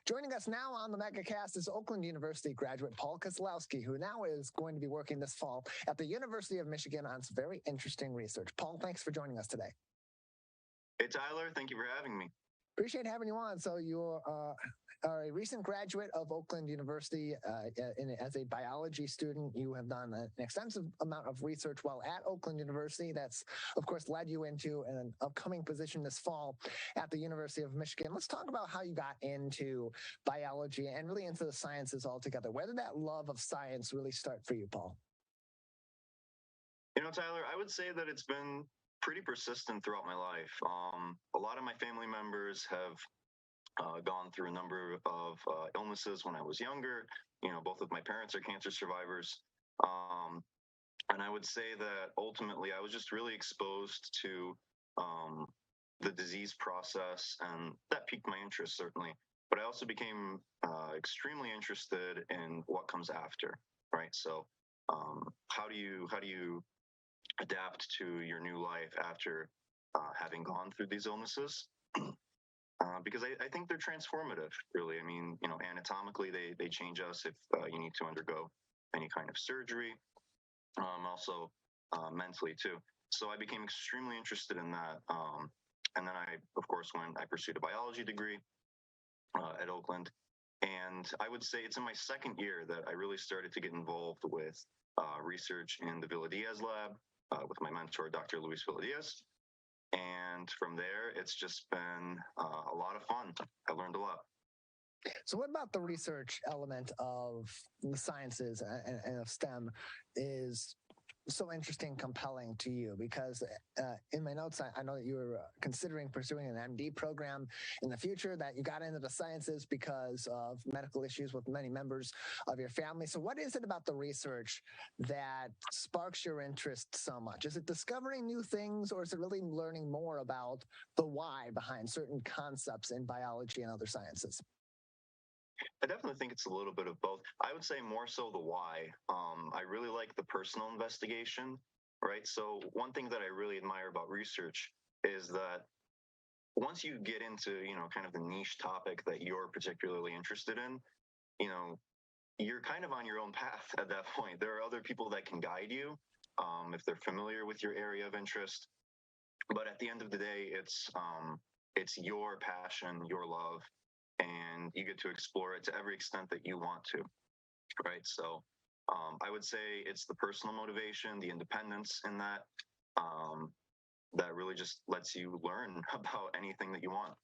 Joining us now on the Megacast is Oakland University graduate Paul Kozlowski, who now is going to be working this fall at the University of Michigan on some very interesting research. Paul, thanks for joining us today. Hey, Tyler. Thank you for having me. Appreciate having you on. So you are a recent graduate of Oakland University as a biology student. You have done an extensive amount of research while at Oakland University. That's, of course, led you into an upcoming position this fall at the University of Michigan. Let's talk about how you got into biology and really into the sciences altogether. Where did that love of science really start for you, Paul? You know, Tyler, I would say that it's been pretty persistent throughout my life. A lot of my family members have gone through a number of illnesses when I was younger. You know, both of my parents are cancer survivors. And I would say that ultimately I was just really exposed to the disease process, and that piqued my interest, certainly. But I also became extremely interested in what comes after, right? So how do you adapt to your new life after having gone through these illnesses? Because I think they're transformative, really. I mean, you know, anatomically, they change us if you need to undergo any kind of surgery, also mentally, too. So I became extremely interested in that. And then I pursued a biology degree at Oakland. And I would say it's in my second year that I really started to get involved with research in the Villa-Diaz lab with my mentor, Dr. Luis Villa-Diaz. And from there, it's just been a lot of fun. I learned a lot. So what about the research element of the sciences and of STEM is so interesting, compelling to you? Because in my notes, I know that you were considering pursuing an MD program in the future, that you got into the sciences because of medical issues with many members of your family. So what is it about the research that sparks your interest so much? Is it discovering new things, or is it really learning more about the why behind certain concepts in biology and other sciences? I definitely think it's a little bit of both. I would say more so the why. I really like the personal investigation, right? So one thing that I really admire about research is that once you get into, you know, kind of the niche topic that you're particularly interested in, you know, you're kind of on your own path at that point. There are other people that can guide you if they're familiar with your area of interest. But at the end of the day, it's your passion, your love, and you get to explore it to every extent that you want to, right? So I would say it's the personal motivation, the independence in that, that really just lets you learn about anything that you want.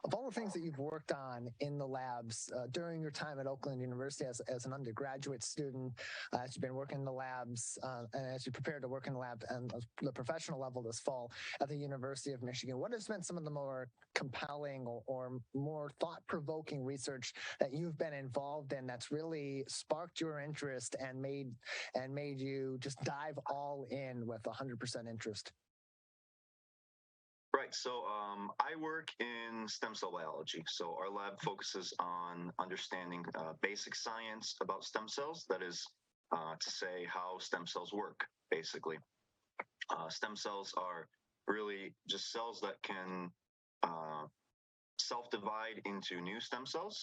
Of all the things that you've worked on in the labs during your time at Oakland University as an undergraduate student, as you've been working in the labs, and as you prepare to work in the lab and the professional level this fall at the University of Michigan, what has been some of the more compelling or more thought-provoking research that you've been involved in that's really sparked your interest and made you just dive all in with 100% interest? Right. So I work in stem cell biology. So our lab focuses on understanding basic science about stem cells. That is to say how stem cells work, basically. Stem cells are really just cells that can self-divide into new stem cells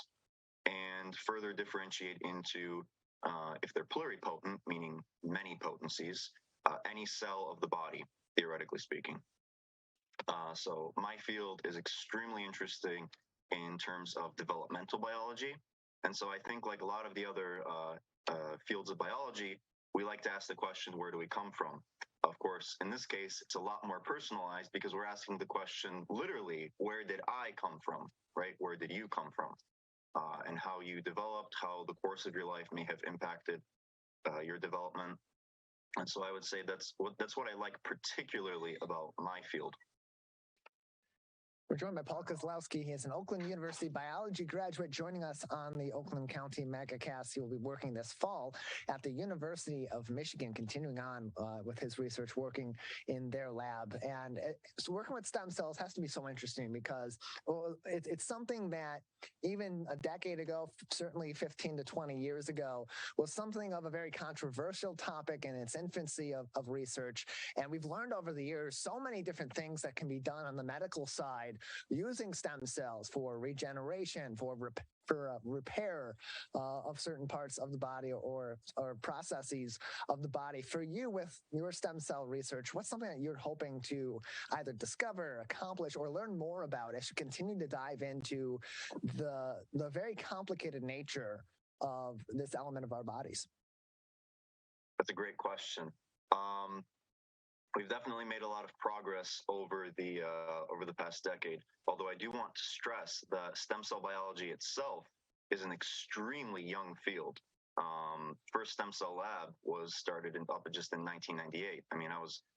and further differentiate into, if they're pluripotent, meaning many potencies, any cell of the body, theoretically speaking. So my field is extremely interesting in terms of developmental biology. And so I think, like a lot of the other fields of biology, we like to ask the question, where do we come from? Of course, in this case, it's a lot more personalized because we're asking the question, literally, where did I come from, right? Where did you come from? And how you developed, how the course of your life may have impacted your development. And so I would say that's what I like particularly about my field. We're joined by Paul Kozlowski. He is an Oakland University biology graduate joining us on the Oakland County Megacast. He will be working this fall at the University of Michigan, continuing on with his research, working in their lab. And so working with stem cells has to be so interesting because it's something that even a decade ago, certainly 15 to 20 years ago, was something of a very controversial topic in its infancy of research. And we've learned over the years so many different things that can be done on the medical side side, using stem cells for regeneration, for repair of certain parts of the body or processes of the body. For you, with your stem cell research, what's something that you're hoping to either discover, accomplish, or learn more about as you continue to dive into the very complicated nature of this element of our bodies? That's a great question. We've definitely made a lot of progress over the past decade. Although I do want to stress that stem cell biology itself is an extremely young field. First stem cell lab was started just in 1998. I mean,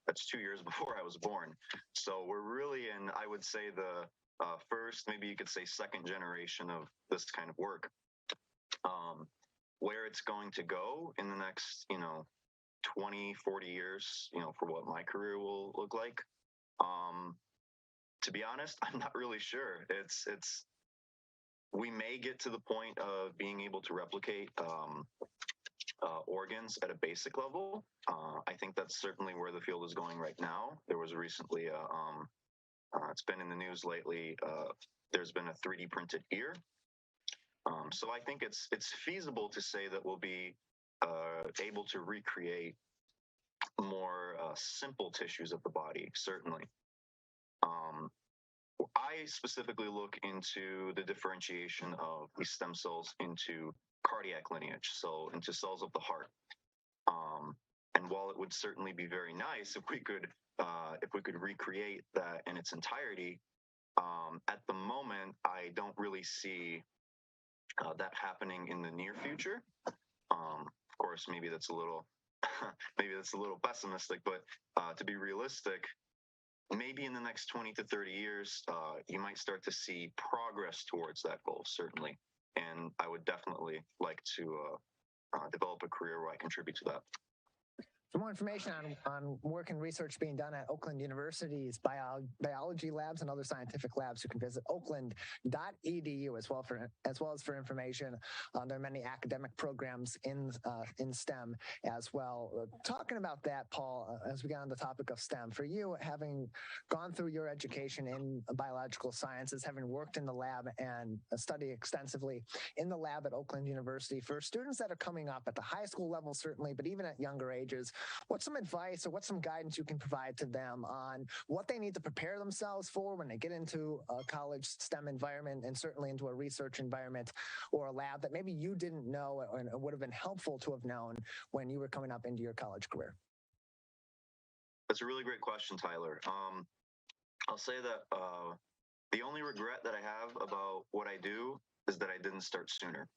that's 2 years before I was born. So we're really in, I would say, the first, maybe you could say second generation of this kind of work. Where it's going to go in the next, 20, 40 years, for what my career will look like. To be honest, I'm not really sure. We may get to the point of being able to replicate organs at a basic level. I think that's certainly where the field is going right now. There was recently, it's been in the news lately, there's been a 3D printed ear. So I think it's feasible to say that we'll be able to recreate more simple tissues of the body, certainly. I specifically look into the differentiation of these stem cells into cardiac lineage, so into cells of the heart. And while it would certainly be very nice if we could recreate that in its entirety, at the moment I don't really see that happening in the near future. Of course, maybe that's a little pessimistic, but to be realistic, maybe in the next 20 to 30 years, you might start to see progress towards that goal, certainly. And I would definitely like to develop a career where I contribute to that. For more information on work and research being done at Oakland University's biology labs and other scientific labs, you can visit oakland.edu as well as for information. There are many academic programs in STEM as well. Talking about that, Paul, as we get on the topic of STEM, for you, having gone through your education in biological sciences, having worked in the lab and studied extensively in the lab at Oakland University, for students that are coming up at the high school level, certainly, but even at younger ages, what's some advice or what's some guidance you can provide to them on what they need to prepare themselves for when they get into a college STEM environment and certainly into a research environment or a lab that maybe you didn't know and would have been helpful to have known when you were coming up into your college career? That's a really great question, Tyler. I'll say that the only regret that I have about what I do is that I didn't start sooner.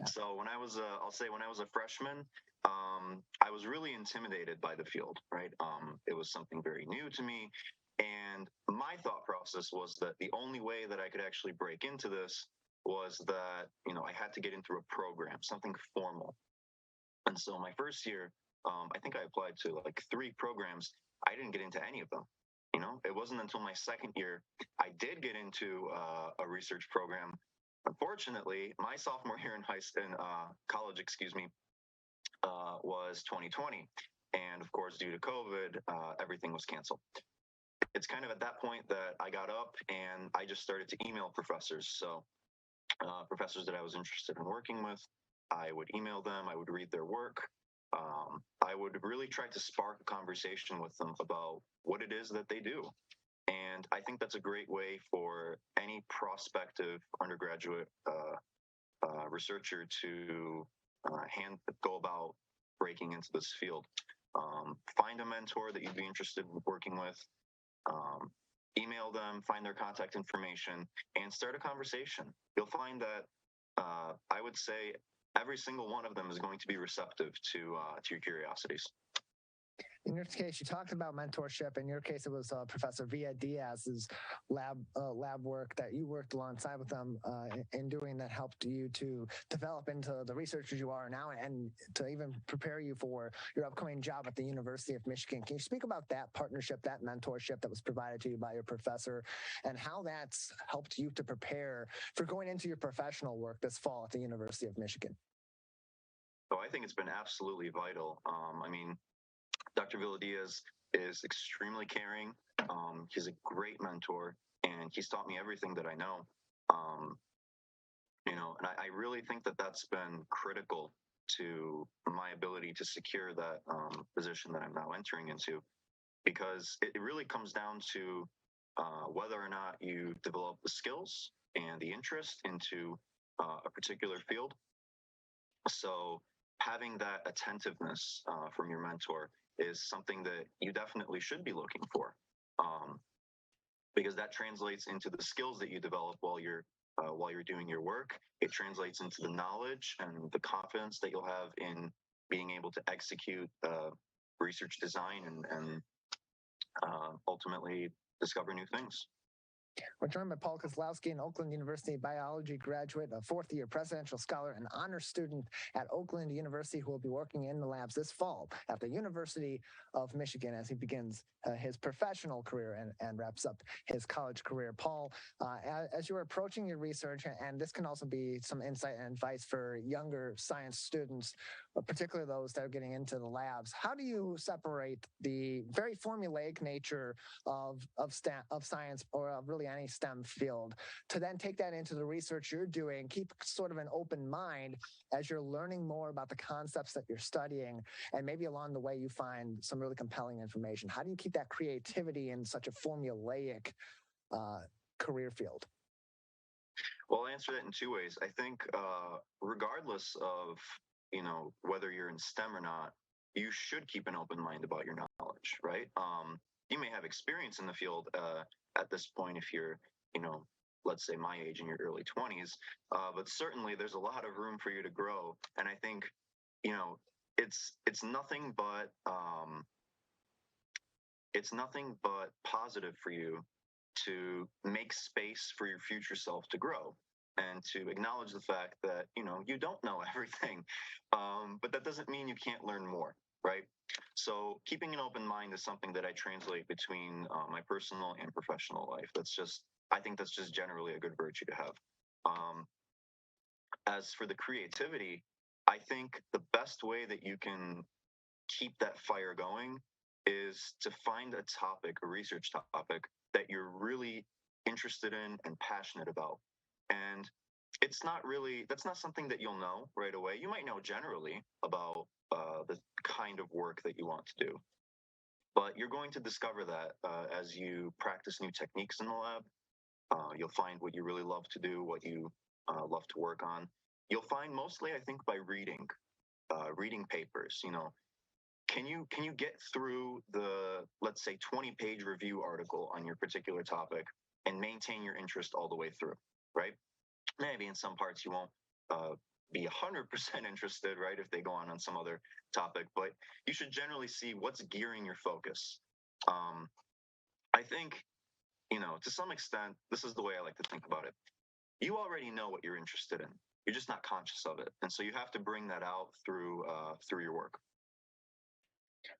So when I was a freshman, I was really intimidated by the field, right? It was something very new to me. And my thought process was that the only way that I could actually break into this was that, I had to get into a program, something formal. And so my first year, I think I applied to like 3 programs. I didn't get into any of them. It wasn't until my second year, I did get into a research program. Unfortunately, my sophomore year in college, was 2020. And of course, due to COVID, everything was canceled. It's kind of at that point that I got up and I just started to email professors. So professors that I was interested in working with, I would email them, I would read their work. I would really try to spark a conversation with them about what it is that they do. And I think that's a great way for any prospective undergraduate researcher to go about breaking into this field. Find a mentor that you'd be interested in working with, email them, find their contact information, and start a conversation. You'll find that I would say every single one of them is going to be receptive to your curiosities. In your case, you talked about mentorship. In your case, it was Professor Villa Diaz's lab work that you worked alongside with them in doing that helped you to develop into the researchers you are now and to even prepare you for your upcoming job at the University of Michigan. Can you speak about that partnership, that mentorship that was provided to you by your professor, and how that's helped you to prepare for going into your professional work this fall at the University of Michigan? Oh, I think it's been absolutely vital. Dr. Villadiaz is extremely caring. He's a great mentor, and he's taught me everything that I know. And I really think that that's been critical to my ability to secure that position that I'm now entering into, because it really comes down to whether or not you develop the skills and the interest into a particular field. So having that attentiveness from your mentor is something that you definitely should be looking for, because that translates into the skills that you develop while you're doing your work. It translates into the knowledge and the confidence that you'll have in being able to execute research design and ultimately discover new things. We're joined by Paul Kozlowski, an Oakland University biology graduate, a fourth-year presidential scholar, and honor student at Oakland University, who will be working in the labs this fall at the University of Michigan as he begins his professional career and wraps up his college career. Paul, as you're approaching your research, and this can also be some insight and advice for younger science students, particularly those that are getting into the labs, how do you separate the very formulaic nature of science, or of really any STEM field, to then take that into the research you're doing, keep sort of an open mind as you're learning more about the concepts that you're studying, and maybe along the way you find some really compelling information? How do you keep that creativity in such a formulaic career field? Well, I'll answer that in two ways. I think regardless of whether you're in STEM or not, you should keep an open mind about your knowledge, right? You may have experience in the field at this point if you're, let's say my age, in your early 20s, but certainly there's a lot of room for you to grow. And I think, it's nothing but positive for you to make space for your future self to grow and to acknowledge the fact that, you don't know everything, but that doesn't mean you can't learn more, right? So keeping an open mind is something that I translate between my personal and professional life. I think that's just generally a good virtue to have. As for the creativity, I think the best way that you can keep that fire going is to find a topic, a research topic that you're really interested in and passionate about. And that's not something that you'll know right away. You might know generally about the kind of work that you want to do, but you're going to discover that as you practice new techniques in the lab. You'll find what you really love to do, what you love to work on. You'll find mostly, I think, by reading papers. Can you get through the, let's say, 20-page review article on your particular topic and maintain your interest all the way through, right? Maybe in some parts you won't be 100% interested, right, if they go on some other topic, but you should generally see what's gearing your focus. I think, to some extent, this is the way I like to think about it. You already know what you're interested in. You're just not conscious of it. And so you have to bring that out through your work.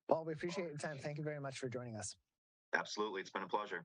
Paul, we appreciate your time. Thank you very much for joining us. Absolutely. It's been a pleasure.